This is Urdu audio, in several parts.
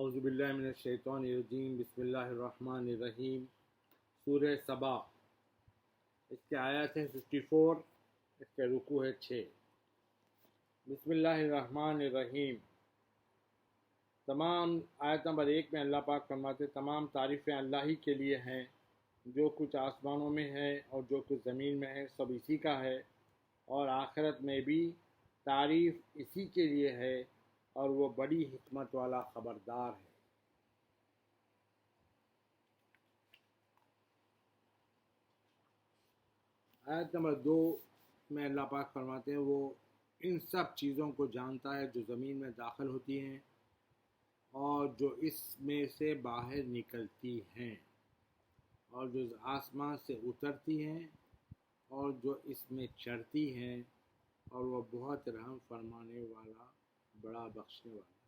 اعوذ باللہ من الشیطان الرجیم، بسم اللہ الرحمن الرحیم۔ سورہ سبا، اس کے آیات ہیں 54، اس کے رکوع ہے 6۔ بسم اللہ الرحمن الرحیم۔ تمام آیت نمبر 1 میں اللہ پاک فرماتے تمام تعریفیں اللہ ہی کے لیے ہیں، جو کچھ آسمانوں میں ہے اور جو کچھ زمین میں ہے سب اسی کا ہے، اور آخرت میں بھی تعریف اسی کے لیے ہے، اور وہ بڑی حکمت والا خبردار ہے۔ آیت نمبر 2 میں اللہ پاک فرماتے ہیں وہ ان سب چیزوں کو جانتا ہے جو زمین میں داخل ہوتی ہیں اور جو اس میں سے باہر نکلتی ہیں، اور جو آسمان سے اترتی ہیں اور جو اس میں چڑھتی ہیں، اور وہ بہت رحم فرمانے والا، بڑا بخشنے والا۔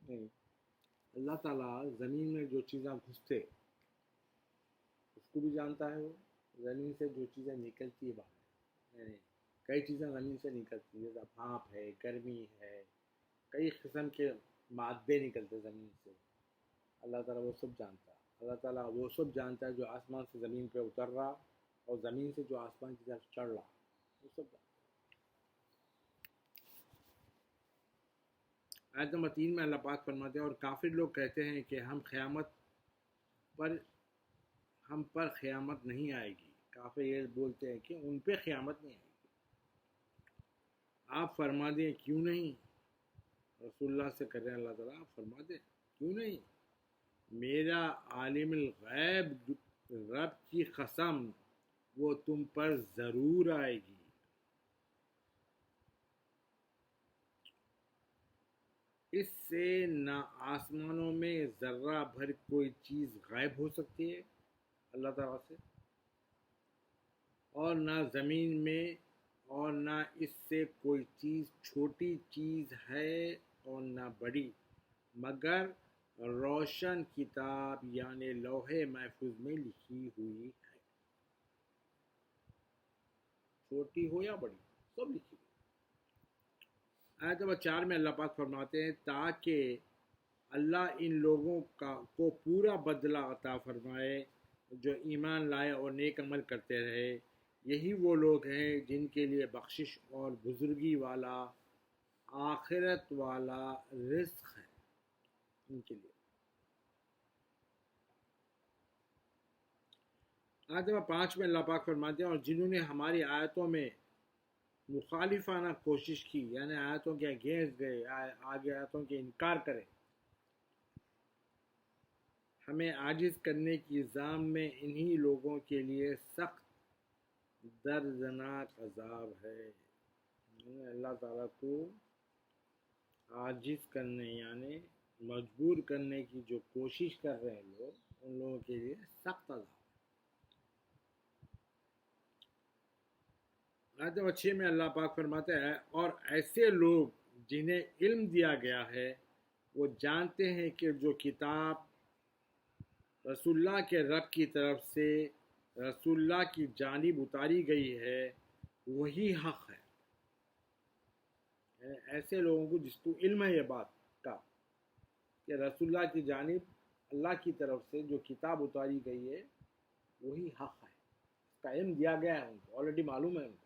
نہیں، اللہ تعالیٰ زمین میں جو چیزیں گھستے اس کو بھی جانتا ہے، وہ زمین سے جو چیزیں نکلتی ہے باہر، یعنی کئی چیزیں زمین سے نکلتی ہیں، جیسا بھاپ ہے، گرمی ہے، کئی قسم کے مادے نکلتے زمین سے، اللہ تعالیٰ وہ سب جانتا ہے۔ اللہ تعالیٰ وہ سب جانتا ہے جو آسمان سے زمین پہ اتر رہا اور زمین سے جو آسمان کی طرف چڑھ رہا، وہ سب جانتا ہے۔ آیت نمبر 3 میں اللہ پاک فرماتے ہیں اور کافر لوگ کہتے ہیں کہ ہم پر قیامت نہیں آئے گی۔ کافر یہ بولتے ہیں کہ ان پہ قیامت نہیں آئے گی۔ آپ فرما دیں کیوں نہیں، رسول اللہ سے کر رہے ہیں اللہ تعالیٰ، آپ فرما دیں کیوں نہیں، میرا عالم الغیب رب کی قسم وہ تم پر ضرور آئے گی۔ اس سے نہ آسمانوں میں ذرہ بھر کوئی چیز غائب ہو سکتی ہے اللہ تعالیٰ سے، اور نہ زمین میں، اور نہ اس سے کوئی چیز چھوٹی چیز ہے اور نہ بڑی، مگر روشن کتاب یعنی لوح محفوظ میں لکھی ہوئی ہے، چھوٹی ہو یا بڑی سب لکھی ہوئی۔ آیت نمبر 4 میں اللہ پاک فرماتے ہیں تاکہ اللہ ان لوگوں کو پورا بدلہ عطا فرمائے جو ایمان لائے اور نیک عمل کرتے رہے، یہی وہ لوگ ہیں جن کے لیے بخشش اور بزرگی والا آخرت والا رزق ہے ان کے لیے۔ آیت نمبر 5 میں اللہ پاک فرماتے ہیں اور جنہوں نے ہماری آیتوں میں مخالفانہ کوشش کی، یعنی آیتوں کے اگینسٹ گئے، آگے آیتوں کے انکار کرے، ہمیں عاجز کرنے کی الزام میں انہی لوگوں کے لیے سخت دردناک عذاب ہے۔ یعنی اللہ تعالیٰ کو عاجز کرنے یعنی مجبور کرنے کی جو کوشش کر رہے ہیں لوگ، ان لوگوں کے لیے سخت عذاب۔ آیت نمبر 6 میں اللہ پاک فرماتا ہے اور ایسے لوگ جنہیں علم دیا گیا ہے وہ جانتے ہیں کہ جو کتاب رسول اللہ کے رب کی طرف سے رسول اللہ کی جانب اتاری گئی ہے وہی حق ہے۔ ایسے لوگوں کو جس کو علم ہے یہ بات کا کہ رسول اللہ کی جانب اللہ کی طرف سے جو کتاب اتاری گئی ہے وہی حق ہے، اس کا علم دیا گیا ہے، ان کو آلریڈی معلوم ہے ان کو۔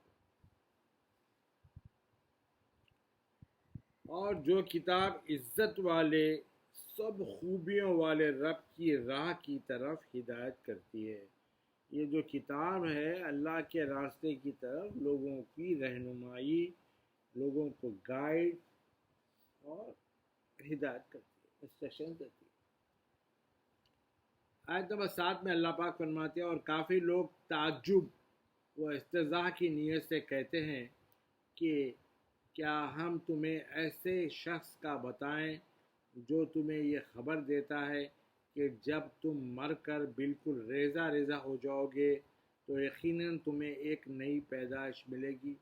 اور جو کتاب عزت والے سب خوبیوں والے رب کی راہ کی طرف ہدایت کرتی ہے، یہ جو کتاب ہے اللہ کے راستے کی طرف لوگوں کی رہنمائی، لوگوں کو گائیڈ اور ہدایت کرتی ہے، انسٹرکشن دیتی ہے۔ آیت نمبر 7 میں اللہ پاک فرماتے ہیں اور کافی لوگ تعجب و استہزاء کی نیت سے کہتے ہیں کہ کیا ہم تمہیں ایسے شخص کا بتائیں جو تمہیں یہ خبر دیتا ہے کہ جب تم مر کر بالکل ریزہ ریزہ ہو جاؤ گے تو یقیناً تمہیں ایک نئی پیدائش ملے گی۔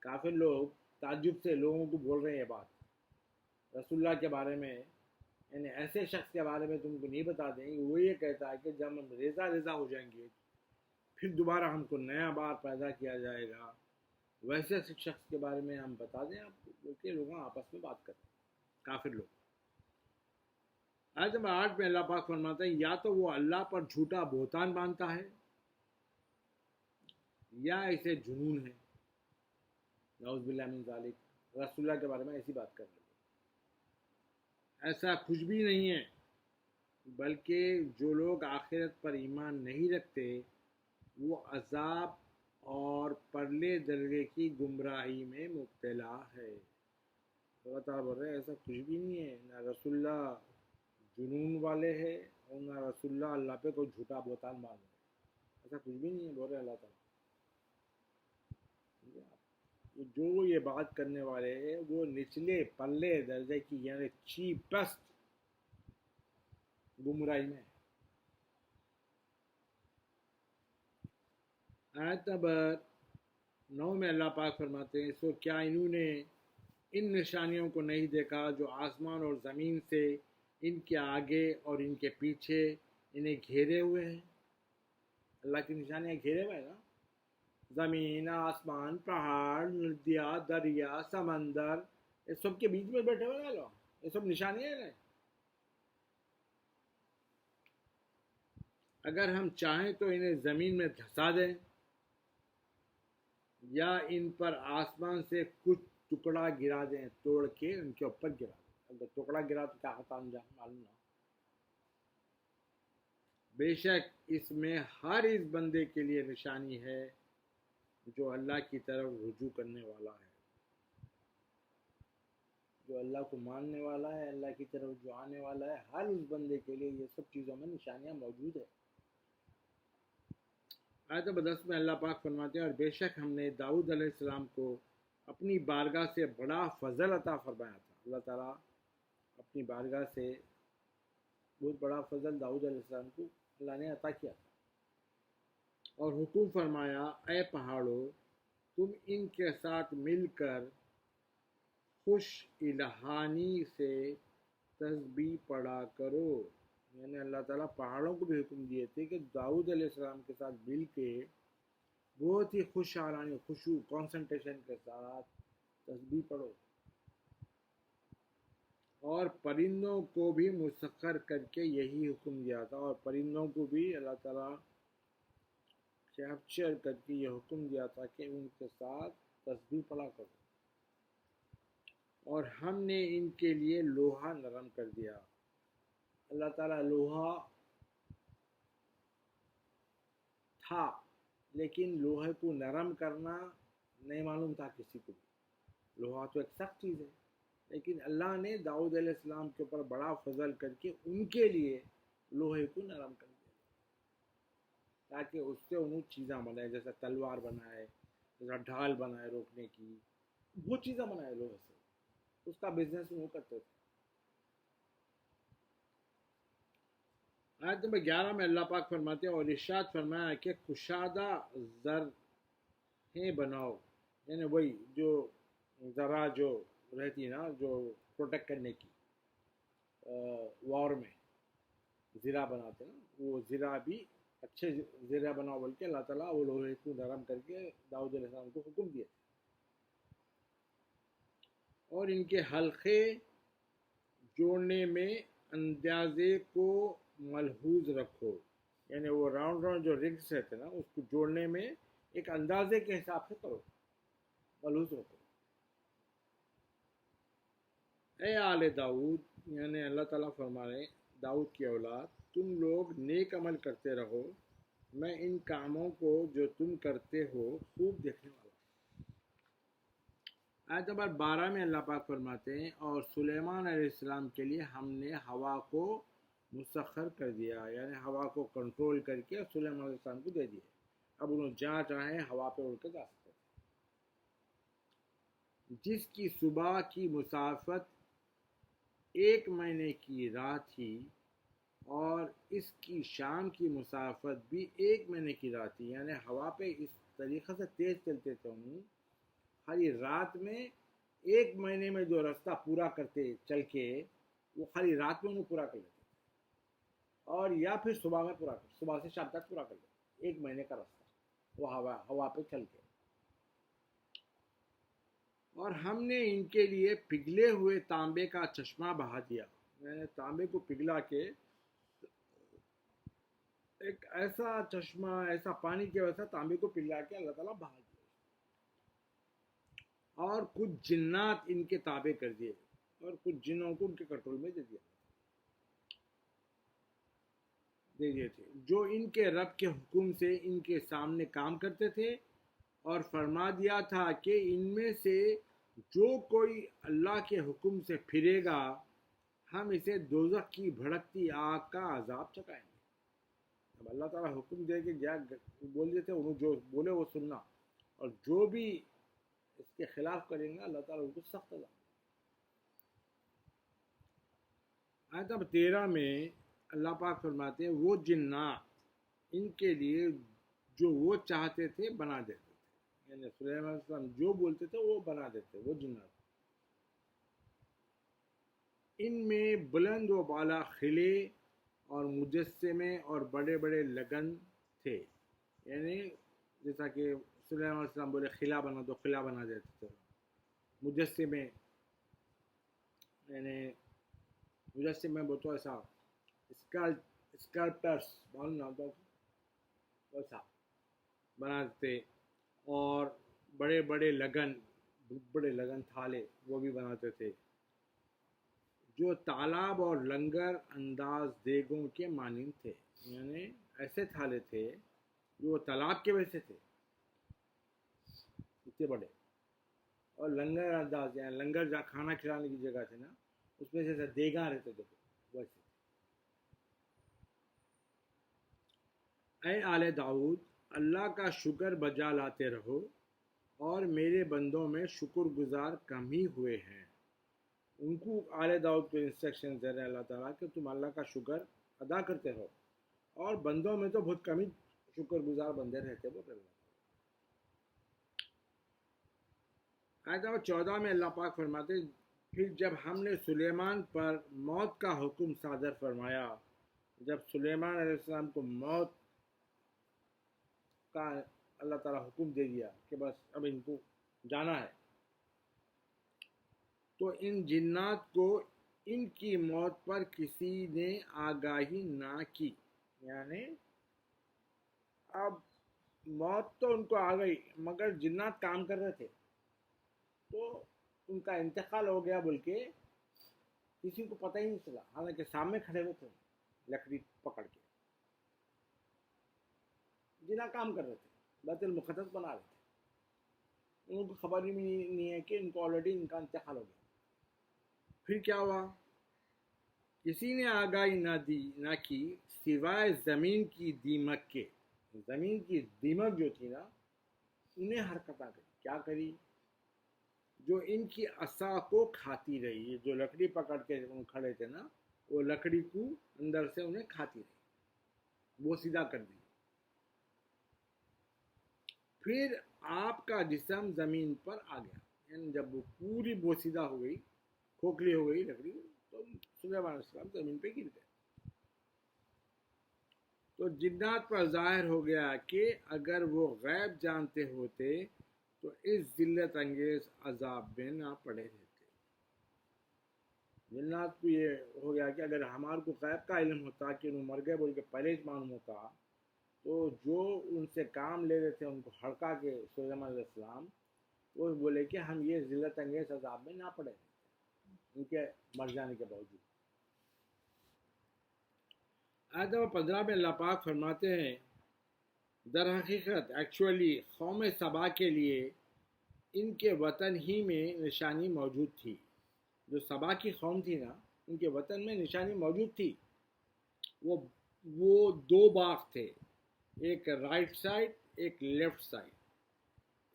کافر لوگ تعجب سے لوگوں کو بول رہے ہیں یہ بات رسول اللہ کے بارے میں، یعنی ایسے شخص کے بارے میں تم کو نہیں بتا دیں گے، وہ یہ کہتا ہے کہ جب ہم ریزہ ریزہ ہو جائیں گے پھر دوبارہ ہم کو نیا بار پیدا کیا جائے گا، ویسے شخص کے بارے میں ہم بتا دیں آپ کو کہ لوگ آپس میں بات کرتے ہیں، کافر لوگ۔ آیت نمبر 8 میں اللہ پاک فرماتا ہے یا تو وہ اللہ پر جھوٹا بہتان باندھتا ہے یا اسے جنون ہے، نعوذ باللہ من ذالک، رسول اللہ کے بارے میں ایسی بات کر رہے ہیں۔ ایسا کچھ بھی نہیں ہے، بلکہ جو لوگ آخرت پر ایمان نہیں رکھتے وہ عذاب اور پرلے درجے کی گمراہی میں مبتلا ہے۔ اللہ تعالیٰ بول رہے ہیں ایسا کچھ بھی نہیں ہے، نہ رسول اللہ جنون والے ہیں اور نہ رسول اللہ اللہ پہ کوئی جھوٹا بہتان باندھ رہے، ایسا کچھ بھی نہیں ہے، بول رہے اللہ تعالیٰ۔ جو یہ بات کرنے والے ہیں وہ نچلے پلے درجے کی یعنی چیپسٹ گمراہی میں۔ آیت نمبر 9 میں اللہ پاک فرماتے ہیں سو کیا انہوں نے ان نشانیوں کو نہیں دیکھا جو آسمان اور زمین سے ان کے آگے اور ان کے پیچھے انہیں گھیرے ہوئے ہیں۔ اللہ کی نشانیاں گھیرے ہوئے ہیں نا، زمین، آسمان، پہاڑ، ندیاں، دریا، سمندر، یہ سب کے بیچ میں بیٹھے ہوئے ہیں لوگ، یہ سب نشانیاں ہیں۔ اگر ہم چاہیں تو انہیں زمین میں دھسا دیں یا ان پر آسمان سے کچھ ٹکڑا گرا دیں، توڑ کے ان کے اوپر گرا دیں۔ اگر ٹکڑا گرا تو کیا ہوتا انجام معلوم نہ۔ بے شک اس میں ہر اس بندے کے لیے نشانی ہے جو اللہ کی طرف رجوع کرنے والا ہے، جو اللہ کو ماننے والا ہے، اللہ کی طرف جو آنے والا ہے، ہر اس بندے کے لیے یہ سب چیزوں میں نشانیاں موجود ہیں۔ آیت نمبر 10 میں اللہ پاک فرماتے ہیں اور بے شک ہم نے داؤد علیہ السلام کو اپنی بارگاہ سے بڑا فضل عطا فرمایا تھا۔ اللہ تعالیٰ اپنی بارگاہ سے بہت بڑا فضل داؤد علیہ السلام کو اللہ نے عطا کیا تھا، اور حکم فرمایا اے پہاڑوں تم ان کے ساتھ مل کر خوش الہانی سے تسبیح پڑھا کرو۔ یعنی اللہ تعالیٰ پہاڑوں کو بھی حکم دیے تھے کہ داؤد علیہ السلام کے ساتھ مل کے بہت ہی خوش حالانی، خشوع، کانسنٹریشن کے ساتھ تسبیح پڑھو، اور پرندوں کو بھی مسخر کر کے یہی حکم دیا تھا، اور پرندوں کو بھی اللہ تعالیٰ کیپچر کر کے یہ حکم دیا تھا کہ ان کے ساتھ تسبیح پڑھا کرو۔ اور ہم نے ان کے لیے لوہا نرم کر دیا۔ اللہ تعالیٰ لوہا تھا لیکن لوہے کو نرم کرنا نہیں معلوم تھا کسی کو بھی، لوہا تو ایک سخت چیز ہے، لیکن اللہ نے داؤد علیہ السلام کے اوپر بڑا فضل کر کے ان کے لیے لوہے کو نرم کر دیا تاکہ اس سے انہوں چیزاں بنائے، جیسا تلوار بنائے، جیسا ڈھال بنائے روکنے کی، بہت چیزیں بنائے لوہے سے، اس کا بزنس وہ کرتے تھے۔ آیت نمبر 11 میں اللہ پاک فرماتے ہیں اور ارشاد فرمایا کہ کشادہ زرہیں بناؤ، یعنی وہی جو ذرا جو رہتی ہے نا جو پروٹیکٹ کرنے کی، وار میں زرہ بناتے ہیں نا، وہ زرہ بھی اچھے زرہ بناؤ بول کے اللہ تعالیٰ وہ لوہے کو نرم کر کے داؤد علیہ السلام کو حکم دیے تھے۔ اور ان کے حلقے جوڑنے میں اندازے کو ملحوظ رکھو، یعنی وہ راؤنڈ راؤنڈ جو رنگس رہتے ہیں نا اس کو جوڑنے میں ایک اندازے کے حساب سے کرو، ملحوظ رکھو۔ اے آل داؤد، یعنی اللہ تعالیٰ فرما رہے ہیں داؤد کی اولاد، تم لوگ نیک عمل کرتے رہو، میں ان کاموں کو جو تم کرتے ہو خوب دیکھنے والا ہوں۔ آیت نمبر 12 میں اللہ پاک فرماتے ہیں اور سلیمان علیہ السلام کے لیے ہم نے ہوا کو مسخر کر دیا، یعنی ہوا کو کنٹرول کر کے سلیمان علیہ السلام کو دے دیا، اب انہوں جہاں چاہیں ہوا پہ اڑ کے جا سکتے، جس کی صبح کی مسافت 1 مہینے کی راہ تھی اور اس کی شام کی مسافت بھی 1 مہینے کی راہ تھی، یعنی ہوا پہ اس طریقے سے تیز چلتے تھے انہوں، خالی رات میں 1 مہینے میں جو راستہ پورا کرتے چل کے وہ خالی رات میں انہوں پورا کر لیتے، اور یا پھر صبح میں پورا کر، صبح سے شام تک پورا کر لیتے، 1 مہینے کا راستہ وہ ہوا پہ چل کے۔ اور ہم نے ان کے لیے پگھلے ہوئے تانبے کا چشمہ بہا دیا. میں نے تانبے کو پگھلا کے ایک ایسا چشمہ، ایسا پانی کی وجہ تانبے کو پگھلا کے اللہ تعالیٰ بہا دیا، اور کچھ جنات ان کے تابع کر دیے، اور کچھ جنوں کو ان کے کنٹرول میں دے دیے تھے، جو ان کے رب کے حکم سے ان کے سامنے کام کرتے تھے، اور فرما دیا تھا کہ ان میں سے جو کوئی اللہ کے حکم سے پھرے گا ہم اسے دوزخ کی بھڑکتی آگ کا عذاب چکائیں گے. اب اللہ تعالیٰ حکم دے کے کیا بول دیتے، انہوں جو بولے وہ سننا، اور جو بھی اس کے خلاف کریں گے اللہ تعالیٰ ان کو سخت عذاب. آیت نمبر 13 میں اللہ پاک فرماتے ہیں وہ جنات ان کے لیے جو وہ چاہتے تھے بنا دیتے تھے، یعنی سلیمان علیہ السلام جو بولتے تھے وہ بنا دیتے، وہ جنات. ان میں بلند و بالا خلے اور مجسمے اور بڑے بڑے لگن تھے، یعنی جیسا کہ سلیمان علیہ السلام بولے خلا بنا دو، خلا بنا دیتے تھے. مجسمے یعنی مجسمے وہ تو ایسا اسکلپٹرس ویسا بنا دیتے، اور بڑے بڑے لگن تھالے وہ بھی بناتے تھے، جو تالاب اور لنگر انداز دیگوں کے مانند تھے، یعنی ایسے تھالے تھے جو تالاب کے ویسے تھے اتنے بڑے، اور لنگر انداز یعنی لنگر جہاں کھانا کھلانے کی جگہ تھی نا اس میں جیسے دیگاں رہتے تھے ویسے. اے آل داؤد اللہ کا شکر بجا لاتے رہو، اور میرے بندوں میں شکر گزار کم ہی ہوئے ہیں. ان کو آل داؤد کو انسٹرکشن دے رہے ہیں اللہ تعالیٰ کہ تم اللہ کا شکر ادا کرتے ہو، اور بندوں میں تو بہت کم ہی شکر گزار بندے رہتے وہ اللہ. آیت نمبر 14 میں اللہ پاک فرماتے پھر جب ہم نے سلیمان پر موت کا حکم صادر فرمایا، جب سلیمان علیہ السلام کو موت کا اللہ تعالیٰ حکم دے دیا کہ بس اب ان کو جانا ہے، تو ان جنات کو ان کی موت پر کسی نے آگاہی نہ کی. یعنی اب موت تو ان کو آ گئی مگر جنات کام کر رہے تھے تو ان کا انتقال ہو گیا بول کے کسی کو پتہ ہی نہیں چلا، حالانکہ سامنے کھڑے ہوئے تھے لکڑی پکڑ کے، جنا کام کر رہے تھے، بیت المقدس بنا رہے تھے، ان کو خبر ہی نہیں ہے کہ ان کو آلریڈی ان کا انتقال ہو گیا. پھر کیا ہوا؟ کسی نے آگاہی نہ کی سوائے زمین کی دیمک کے. زمین کی دیمک جو تھی نا انہیں حرکت آ گئی. کیا کری؟ جو ان کی عصا کو کھاتی رہی، جو لکڑی پکڑ کے کھڑے تھے نا وہ لکڑی کو اندر سے انہیں کھاتی رہی، وہ سیدھا کر دی. پھر آپ کا جسم زمین پر آ گیا، یعنی جب وہ پوری بوسیدہ ہو گئی، کھوکھلی ہو گئی لکڑی تو سلیمان علیہ السلام زمین پہ گر گئے. تو جنات پر ظاہر ہو گیا کہ اگر وہ غیب جانتے ہوتے تو اس ذلت انگیز عذاب میں نہ پڑے رہتے. جنات کو یہ ہو گیا کہ اگر ہمارے کو غیب کا علم ہوتا کہ انہوں مر گئے بول کے پہلے ہی معلوم ہوتا تو جو ان سے کام لے رہے تھے ان کو ہڑکا کے سلیمان علیہ السلام، وہ بولے کہ ہم یہ ذلت انگیز عذاب میں نہ پڑے ان کے مر جانے کے باوجود. آیت نمبر 15 میں اللہ پاک فرماتے ہیں در حقیقت ایکچولی قوم سبا کے لیے ان کے وطن ہی میں نشانی موجود تھی. جو سبا کی قوم تھی نا ان کے وطن میں نشانی موجود تھی. وہ دو باغ تھے، ایک رائٹ سائڈ ایک لیفٹ سائڈ.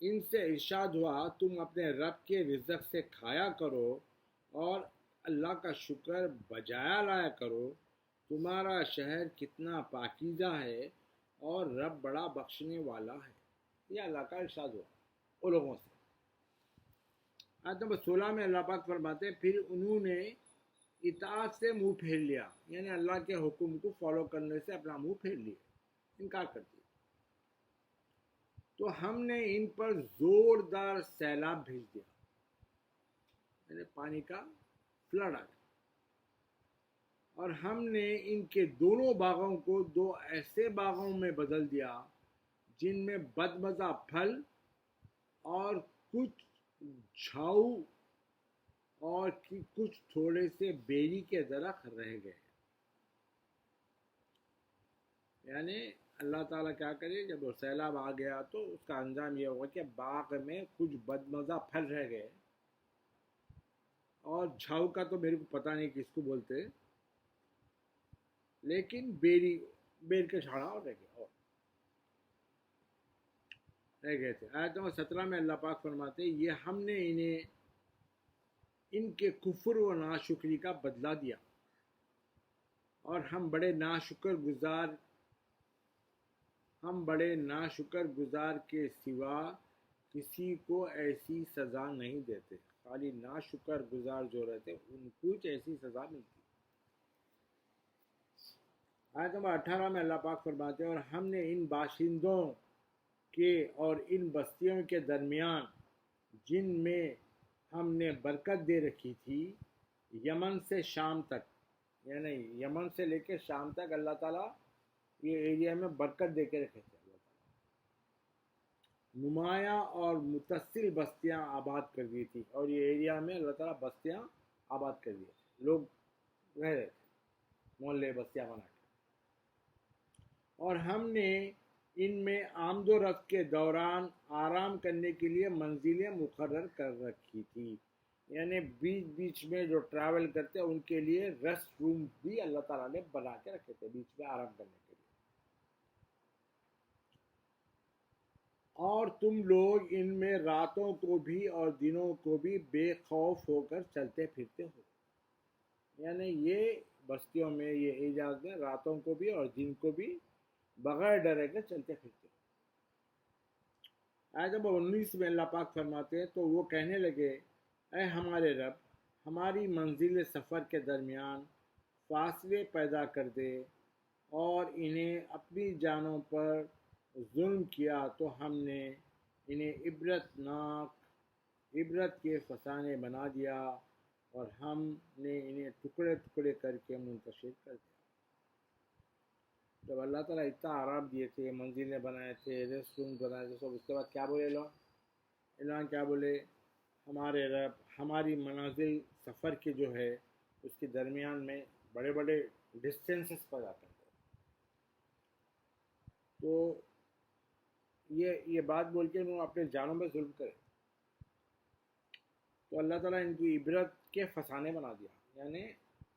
ان سے ارشاد ہوا تم اپنے رب کے رزق سے کھایا کرو اور اللہ کا شکر بجایا لایا کرو، تمہارا شہر کتنا پاکیزہ ہے اور رب بڑا بخشنے والا ہے. یہ اللہ کا ارشاد ہوا وہ لوگوں سے. آیت نمبر 16 میں اللہ پاک فرماتے پھر انہوں نے اطاعت سے منہ پھیر لیا، یعنی اللہ کے حکم کو فالو کرنے سے اپنا منہ پھیر لیا، انکار کر دیا، تو ہم نے ان پر زوردار سیلاب بھیج دیا. یعنی پانی کا فلڈ آ گیا، اور ہم نے ان کے دونوں باغوں کو دو ایسے باغوں میں بدل دیا جن میں بدمزہ پھل اور کچھ جھاؤ اور کچھ تھوڑے سے بیری کے درخت رہ گئے. یعنی اللہ تعالیٰ کیا کرے، جب وہ سیلاب آ گیا تو اس کا انجام یہ ہوا کہ باغ میں کچھ بدمزہ پھل رہ گئے، اور جھاؤ کا تو میرے کو پتہ نہیں کس کو بولتے، لیکن بیر کے جھاڑا اور رہ گئے تھے. آیت نمبر 17 میں اللہ پاک فرماتے یہ ہم نے انہیں ان کے کفر و ناشکری کا بدلہ دیا، اور ہم بڑے ناشکر گزار کے سوا کسی کو ایسی سزا نہیں دیتے. خالی ناشکر گزار جو رہتے ان کو کچھ ایسی سزا ملتی. آیت نمبر 18 میں اللہ پاک فرماتے ہیں اور ہم نے ان باشندوں کے اور ان بستیوں کے درمیان جن میں ہم نے برکت دے رکھی تھی، یمن سے شام تک، یعنی یمن سے لے کے شام تک اللہ تعالیٰ یہ ایریا میں برکت دے کے رکھے تھے. اللہ تعالیٰ نمایاں اور متصل بستیاں آباد کر دی تھی، اور یہ ایریا میں اللہ تعالیٰ بستیاں آباد کر دی تھی، لوگ رہ رہے تھے، محلے بستیاں بنا کے. اور ہم نے ان میں آمد و رفت کے دوران آرام کرنے کے لیے منزلیں مقرر کر رکھی تھی. یعنی بیچ بیچ میں جو ٹریول کرتے ان کے لیے ریسٹ روم بھی اللہ تعالیٰ نے بنا کے رکھے تھے بیچ میں آرام کرنے کے لیے. اور تم لوگ ان میں راتوں کو بھی اور دنوں کو بھی بے خوف ہو کر چلتے پھرتے ہو. یعنی یہ بستیوں میں، یہ ایجاز میں راتوں کو بھی اور دن کو بھی بغیر ڈرے کے چلتے پھرتے. آیت نمبر 19 میں اللہ پاک فرماتے ہیں تو وہ کہنے لگے اے ہمارے رب، ہماری منزل سفر کے درمیان فاصلے پیدا کر دے، اور انہیں اپنی جانوں پر ظلم کیا تو ہم نے انہیں عبرت کے فسانے بنا دیا، اور ہم نے انہیں ٹکڑے ٹکڑے کر کے منتشر کر دیا. جب اللہ تعالیٰ اتنا آرام دیے تھے، منزلیں بنائے تھے، ریسٹ روم بنائے تھے، سب اس کے بعد کیا بولے لوگ کیا بولے، ہمارے رب ہماری منازل سفر کے جو ہے اس کے درمیان میں بڑے بڑے ڈسٹینسز پر جاتے ہیں. تو یہ بات بول کے انہوں اپنے جانوں میں ظلم کرے تو اللہ تعالیٰ ان کی عبرت کے فسانے بنا دیا. یعنی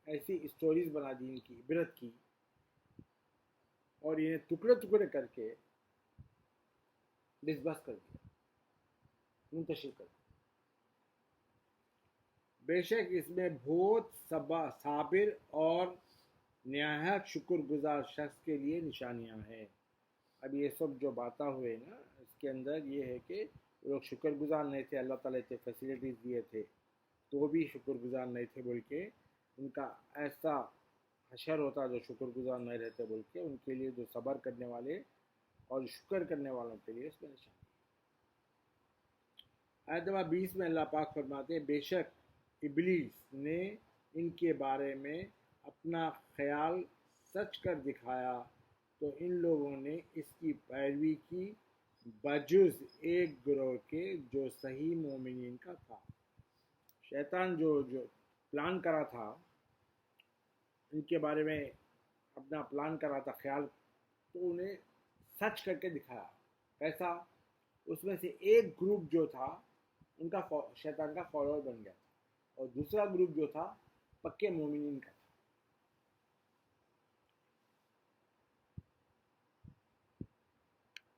ایسی اسٹوریز بنا دی ان کی عبرت کی، اور انہیں ٹکڑے ٹکڑے کر کے ڈسبرس کر دیا، منتشر کر دیا. بے شک اس میں بہت صابر اور نہایت شکر گزار شخص کے لیے نشانیاں ہیں. اب یہ سب جو باتیں ہوئے نا، اس کے اندر یہ ہے کہ لوگ شکر گزار نہیں تھے. اللہ تعالیٰ اتنے فیسلٹیز دیے تھے تو بھی شکر گزار نہیں تھے بول کے ان کا ایسا حشر ہوتا جو شکر گزار نہیں رہتے بول کے ان کے لیے جو صبر کرنے والے اور شکر کرنے والوں کے لیے اس میں نشان. آیت نمبر 20 میں اللہ پاک فرماتے ہیں بے شک ابلیس نے ان کے بارے میں اپنا خیال سچ کر دکھایا تو ان لوگوں نے اس کی پیروی کی بجز ایک گروہ کے جو صحیح مومنین کا تھا. شیطان جو پلان کرا تھا ان کے بارے میں، اپنا پلان کرا تھا خیال، تو انہیں سچ کر کے دکھایا. کیسا؟ اس میں سے ایک گروپ جو تھا ان کا شیطان کا فالوور بن گیا تھا، اور دوسرا گروپ جو تھا پکے مومنین کا.